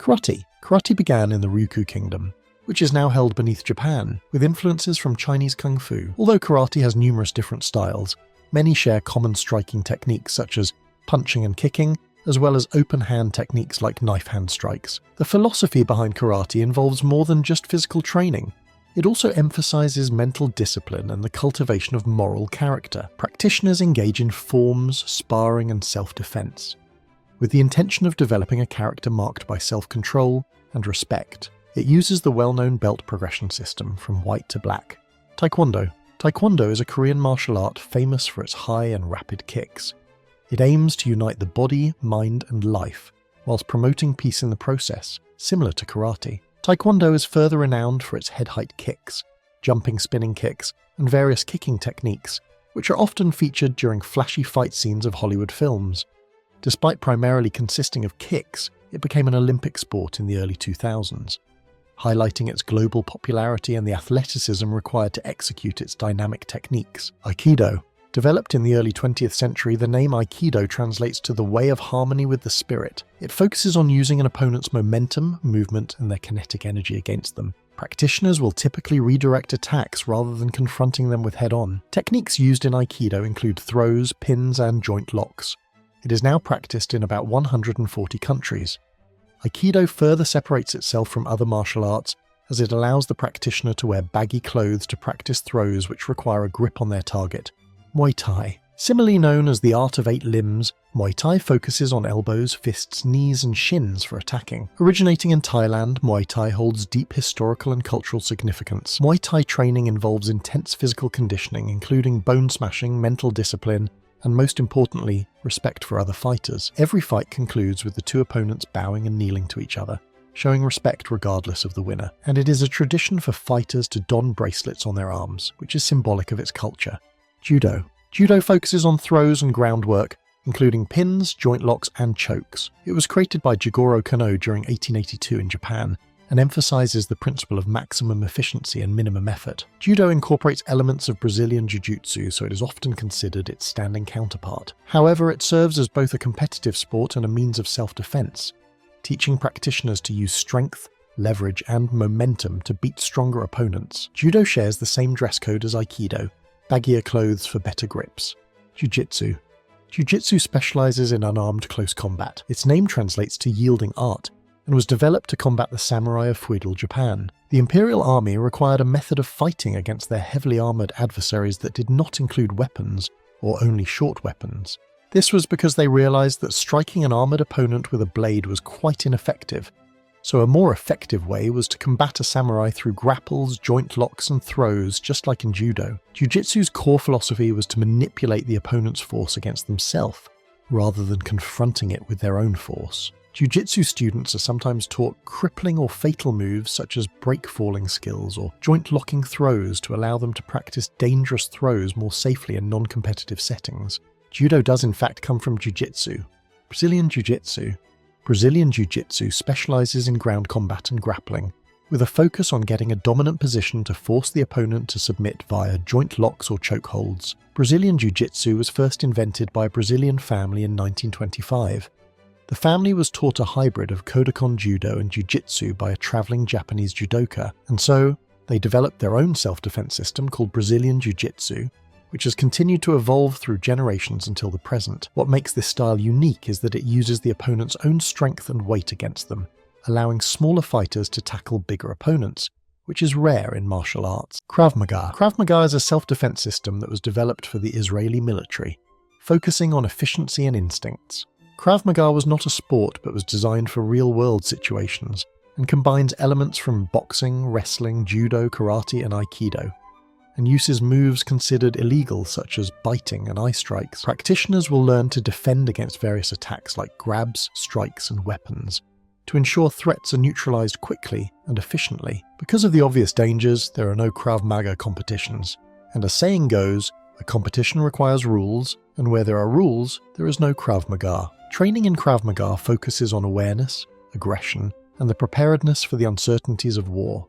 Karate. Karate began in the Ryukyu Kingdom, which is now held beneath Japan, with influences from Chinese Kung Fu. Although karate has numerous different styles, many share common striking techniques such as punching and kicking, as well as open hand techniques like knife hand strikes. The philosophy behind karate involves more than just physical training. It also emphasizes mental discipline and the cultivation of moral character. Practitioners engage in forms, sparring, and self-defense, with the intention of developing a character marked by self-control and respect. It uses the well-known belt progression system from white to black. Taekwondo. Taekwondo is a Korean martial art famous for its high and rapid kicks. It aims to unite the body, mind, and life, whilst promoting peace in the process, similar to karate. Taekwondo is further renowned for its head-height kicks, jumping spinning kicks, and various kicking techniques, which are often featured during flashy fight scenes of Hollywood films. Despite primarily consisting of kicks, it became an Olympic sport in the early 2000s, highlighting its global popularity and the athleticism required to execute its dynamic techniques. Aikido. Developed in the early 20th century, the name Aikido translates to the way of harmony with the spirit. It focuses on using an opponent's momentum, movement, and their kinetic energy against them. Practitioners will typically redirect attacks rather than confronting them with head-on. Techniques used in Aikido include throws, pins, and joint locks. It is now practiced in about 140 countries. Aikido further separates itself from other martial arts as it allows the practitioner to wear baggy clothes to practice throws which require a grip on their target. Muay Thai. Similarly known as the art of 8 limbs, Muay Thai focuses on elbows, fists, knees, and shins for attacking. Originating in Thailand, Muay Thai holds deep historical and cultural significance. Muay Thai training involves intense physical conditioning, including bone smashing, mental discipline, and most importantly, respect for other fighters. Every fight concludes with the two opponents bowing and kneeling to each other, showing respect regardless of the winner. And it is a tradition for fighters to don bracelets on their arms, which is symbolic of its culture. Judo. Judo focuses on throws and groundwork, including pins, joint locks, and chokes. It was created by Jigoro Kano during 1882 in Japan, and emphasizes the principle of maximum efficiency and minimum effort. Judo incorporates elements of Brazilian Jiu Jitsu, so it is often considered its standing counterpart. However, it serves as both a competitive sport and a means of self-defense, teaching practitioners to use strength, leverage, and momentum to beat stronger opponents. Judo shares the same dress code as Aikido, baggier clothes for better grips. Jiu Jitsu. Jiu Jitsu specializes in unarmed close combat. Its name translates to yielding art, and was developed to combat the samurai of feudal Japan. The Imperial Army required a method of fighting against their heavily armoured adversaries that did not include weapons, or only short weapons. This was because they realised that striking an armoured opponent with a blade was quite ineffective, so a more effective way was to combat a samurai through grapples, joint locks, and throws, just like in Judo. Jiu-Jitsu's core philosophy was to manipulate the opponent's force against themselves, rather than confronting it with their own force. Jiu-Jitsu students are sometimes taught crippling or fatal moves such as break-falling skills or joint-locking throws to allow them to practice dangerous throws more safely in non-competitive settings. Judo does in fact come from Jiu-Jitsu. Brazilian Jiu-Jitsu. Brazilian Jiu-Jitsu specializes in ground combat and grappling, with a focus on getting a dominant position to force the opponent to submit via joint locks or chokeholds. Brazilian Jiu-Jitsu was first invented by a Brazilian family in 1925. The family was taught a hybrid of Kodokan Judo and Jiu-Jitsu by a traveling Japanese judoka, and so they developed their own self-defense system called Brazilian Jiu-Jitsu, which has continued to evolve through generations until the present. What makes this style unique is that it uses the opponent's own strength and weight against them, allowing smaller fighters to tackle bigger opponents, which is rare in martial arts. Krav Maga. Krav Maga is a self-defense system that was developed for the Israeli military, focusing on efficiency and instincts. Krav Maga was not a sport but was designed for real-world situations, and combines elements from boxing, wrestling, judo, karate, and aikido, and uses moves considered illegal such as biting and eye strikes. Practitioners will learn to defend against various attacks like grabs, strikes, and weapons, to ensure threats are neutralized quickly and efficiently. Because of the obvious dangers, there are no Krav Maga competitions, and as saying goes, a competition requires rules, and where there are rules, there is no Krav Maga. Training in Krav Maga focuses on awareness, aggression, and the preparedness for the uncertainties of war.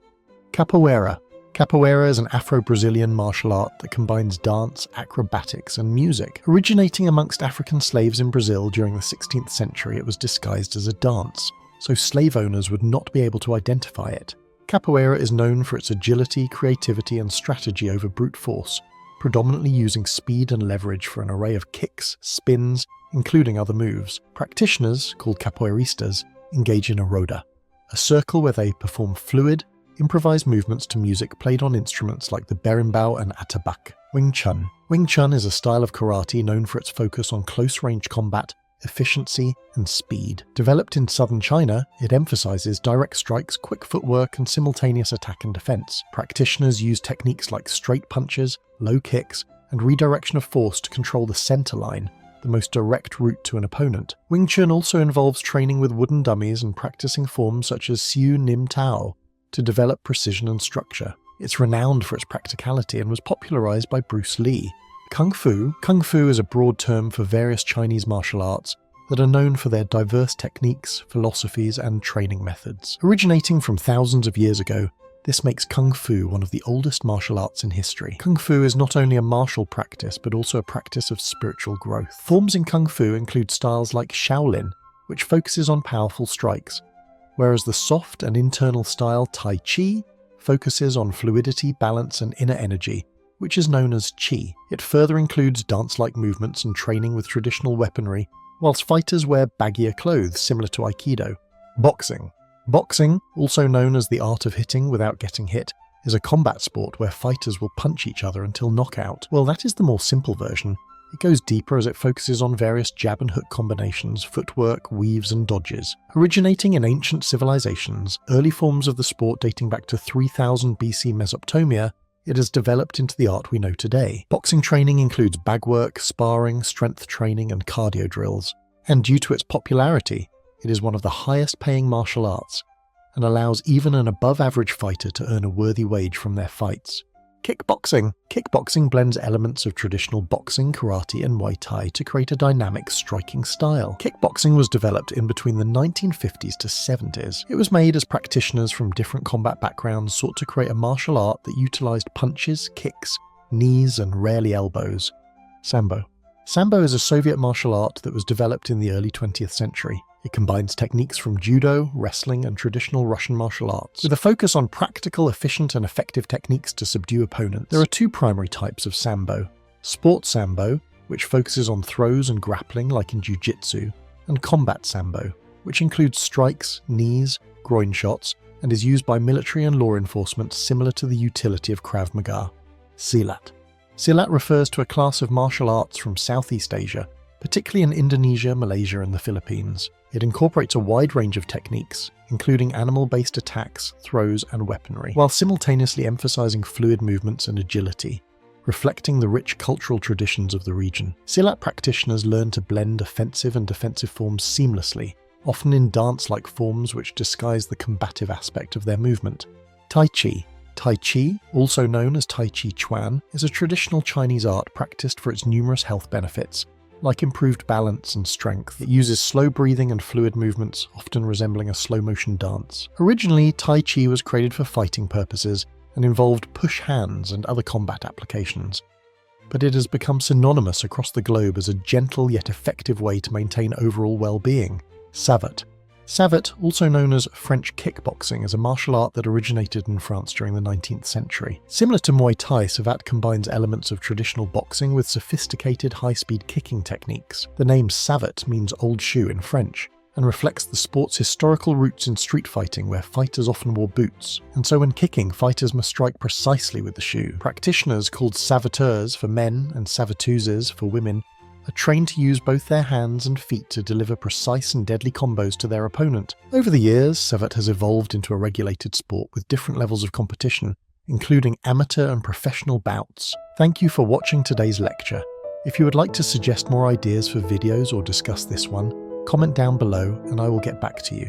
Capoeira. Capoeira is an Afro-Brazilian martial art that combines dance, acrobatics, and music. Originating amongst African slaves in Brazil during the 16th century, it was disguised as a dance, so slave owners would not be able to identify it. Capoeira is known for its agility, creativity, and strategy over brute force, predominantly using speed and leverage for an array of kicks, spins, including other moves. Practitioners, called capoeiristas, engage in a roda, a circle where they perform fluid, improvised movements to music played on instruments like the berimbau and atabaque. Wing Chun. Wing Chun is a style of karate known for its focus on close-range combat, efficiency, and speed. Developed in southern China, it emphasizes direct strikes, quick footwork, and simultaneous attack and defense. Practitioners use techniques like straight punches, low kicks, and redirection of force to control the center line, the most direct route to an opponent. Wing Chun also involves training with wooden dummies and practicing forms such as Siu Nim Tao to develop precision and structure. It's renowned for its practicality and was popularized by Bruce Lee. Kung Fu is a broad term for various Chinese martial arts that are known for their diverse techniques, philosophies, and training methods. Originating from thousands of years ago, this makes Kung Fu one of the oldest martial arts in history. Kung Fu is not only a martial practice, but also a practice of spiritual growth. Forms in Kung Fu include styles like Shaolin, which focuses on powerful strikes, whereas the soft and internal style Tai Chi focuses on fluidity, balance, and inner energy, which is known as Qi. It further includes dance-like movements and training with traditional weaponry, whilst fighters wear baggier clothes similar to Aikido. Boxing, also known as the art of hitting without getting hit, is a combat sport where fighters will punch each other until knockout. Well, that is the more simple version. It goes deeper as it focuses on various jab and hook combinations, footwork, weaves, and dodges. Originating in ancient civilizations, early forms of the sport dating back to 3000 BC Mesopotamia, it has developed into the art we know today. Boxing training includes bag work, sparring, strength training, and cardio drills. And due to its popularity, it is one of the highest paying martial arts, and allows even an above-average fighter to earn a worthy wage from their fights. Kickboxing blends elements of traditional boxing, karate, and Muay Thai to create a dynamic striking style. Kickboxing was developed in between the 1950s to 70s. It was made as practitioners from different combat backgrounds sought to create a martial art that utilized punches, kicks, knees, and rarely elbows. Sambo is a Soviet martial art that was developed in the early 20th century. It combines techniques from Judo, wrestling, and traditional Russian martial arts, with a focus on practical, efficient, and effective techniques to subdue opponents. There are two primary types of Sambo: Sport Sambo, which focuses on throws and grappling like in Jiu Jitsu, and Combat Sambo, which includes strikes, knees, groin shots, and is used by military and law enforcement similar to the utility of Krav Maga. Silat refers to a class of martial arts from Southeast Asia, particularly in Indonesia, Malaysia, and the Philippines. It incorporates a wide range of techniques, including animal-based attacks, throws, and weaponry, while simultaneously emphasizing fluid movements and agility, reflecting the rich cultural traditions of the region. Silat practitioners learn to blend offensive and defensive forms seamlessly, often in dance-like forms which disguise the combative aspect of their movement. Tai Chi, also known as Tai Chi Chuan, is a traditional Chinese art practiced for its numerous health benefits, like improved balance and strength. It uses slow breathing and fluid movements, often resembling a slow-motion dance. Originally, Tai Chi was created for fighting purposes and involved push hands and other combat applications, but it has become synonymous across the globe as a gentle yet effective way to maintain overall well-being. Savate, also known as French kickboxing, is a martial art that originated in France during the 19th century. Similar to Muay Thai, Savate combines elements of traditional boxing with sophisticated high-speed kicking techniques. The name Savate means old shoe in French, and reflects the sport's historical roots in street fighting where fighters often wore boots, and so when kicking, fighters must strike precisely with the shoe. Practitioners, called savateurs for men and savateuses for women, are trained to use both their hands and feet to deliver precise and deadly combos to their opponent. Over the years, Savate has evolved into a regulated sport with different levels of competition, including amateur and professional bouts. Thank you for watching today's lecture. If you would like to suggest more ideas for videos or discuss this one, comment down below and I will get back to you.